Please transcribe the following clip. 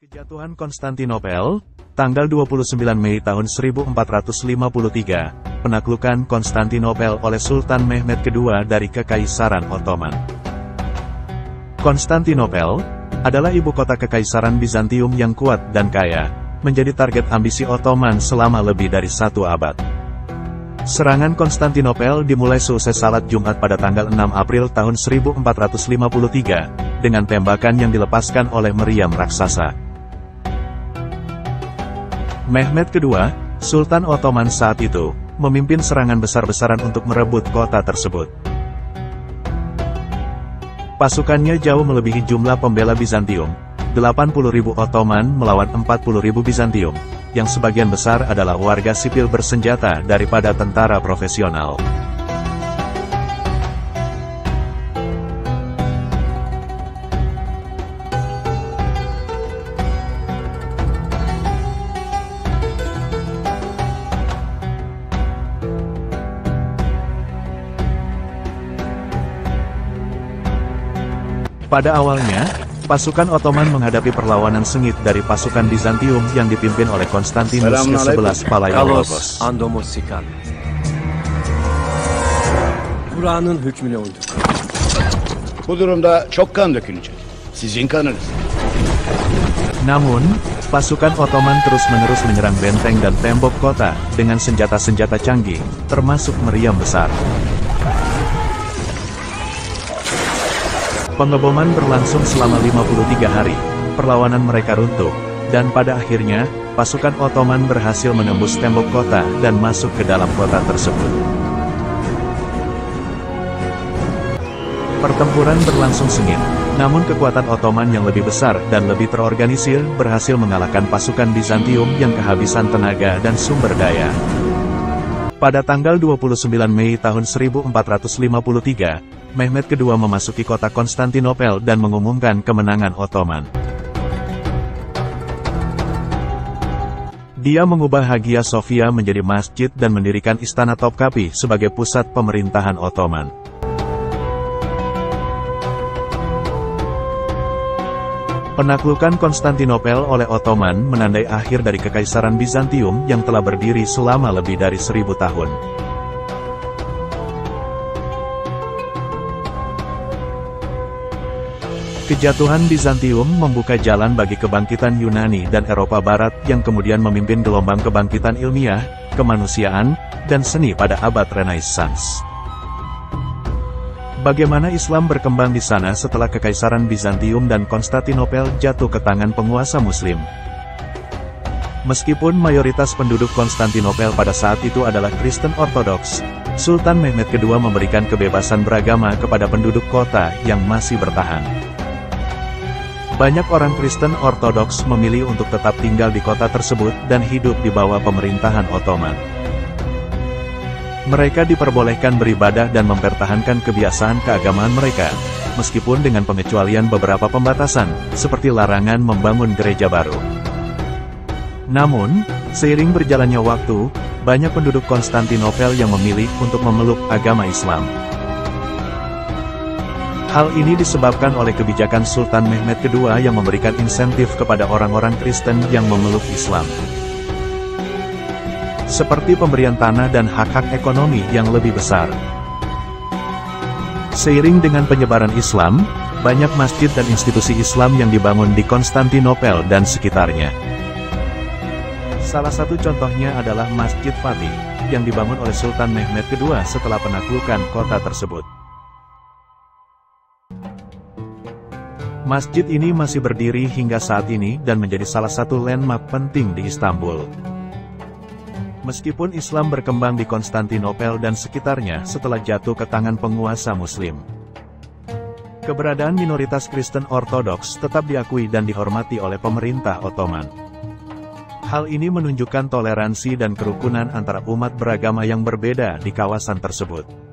Kejatuhan Konstantinopel, tanggal 29 Mei tahun 1453, penaklukan Konstantinopel oleh Sultan Mehmed II dari Kekaisaran Ottoman. Konstantinopel adalah ibu kota Kekaisaran Bizantium yang kuat dan kaya, menjadi target ambisi Ottoman selama lebih dari 1 abad. Serangan Konstantinopel dimulai seusai salat Jumat pada tanggal 6 April tahun 1453, dengan tembakan yang dilepaskan oleh meriam raksasa. Mehmed II, Sultan Ottoman saat itu, memimpin serangan besar-besaran untuk merebut kota tersebut. Pasukannya jauh melebihi jumlah pembela Bizantium, 80.000 Ottoman melawan 40.000 Bizantium, yang sebagian besar adalah warga sipil bersenjata daripada tentara profesional. Pada awalnya, pasukan Ottoman menghadapi perlawanan sengit dari pasukan Bizantium yang dipimpin oleh Konstantinus ke-11 Palaiologos. Kur'an'ın hükmüne uyduk. Bu durumda çok kan dökülecek. Sizin kanınız. Namun, pasukan Ottoman terus-menerus menyerang benteng dan tembok kota dengan senjata-senjata canggih, termasuk meriam besar. Pengeboman berlangsung selama 53 hari, perlawanan mereka runtuh, dan pada akhirnya, pasukan Ottoman berhasil menembus tembok kota dan masuk ke dalam kota tersebut. Pertempuran berlangsung sengit, namun kekuatan Ottoman yang lebih besar dan lebih terorganisir berhasil mengalahkan pasukan Bizantium yang kehabisan tenaga dan sumber daya. Pada tanggal 29 Mei tahun 1453, Mehmed II memasuki kota Konstantinopel dan mengumumkan kemenangan Ottoman. Dia mengubah Hagia Sophia menjadi masjid dan mendirikan Istana Topkapi sebagai pusat pemerintahan Ottoman. Penaklukan Konstantinopel oleh Ottoman menandai akhir dari Kekaisaran Bizantium yang telah berdiri selama lebih dari 1000 tahun. Kejatuhan Bizantium membuka jalan bagi kebangkitan Yunani dan Eropa Barat yang kemudian memimpin gelombang kebangkitan ilmiah, kemanusiaan, dan seni pada abad Renaissance. Bagaimana Islam berkembang di sana setelah Kekaisaran Bizantium dan Konstantinopel jatuh ke tangan penguasa Muslim? Meskipun mayoritas penduduk Konstantinopel pada saat itu adalah Kristen Ortodoks, Sultan Mehmed II memberikan kebebasan beragama kepada penduduk kota yang masih bertahan. Banyak orang Kristen Ortodoks memilih untuk tetap tinggal di kota tersebut dan hidup di bawah pemerintahan Ottoman. Mereka diperbolehkan beribadah dan mempertahankan kebiasaan keagamaan mereka, meskipun dengan pengecualian beberapa pembatasan, seperti larangan membangun gereja baru. Namun, seiring berjalannya waktu, banyak penduduk Konstantinopel yang memilih untuk memeluk agama Islam. Hal ini disebabkan oleh kebijakan Sultan Mehmed II yang memberikan insentif kepada orang-orang Kristen yang memeluk Islam, seperti pemberian tanah dan hak-hak ekonomi yang lebih besar. Seiring dengan penyebaran Islam, banyak masjid dan institusi Islam yang dibangun di Konstantinopel dan sekitarnya. Salah satu contohnya adalah Masjid Fatih, yang dibangun oleh Sultan Mehmed II setelah penaklukan kota tersebut. Masjid ini masih berdiri hingga saat ini dan menjadi salah satu landmark penting di Istanbul. Meskipun Islam berkembang di Konstantinopel dan sekitarnya setelah jatuh ke tangan penguasa Muslim, keberadaan minoritas Kristen Ortodoks tetap diakui dan dihormati oleh pemerintah Ottoman. Hal ini menunjukkan toleransi dan kerukunan antara umat beragama yang berbeda di kawasan tersebut.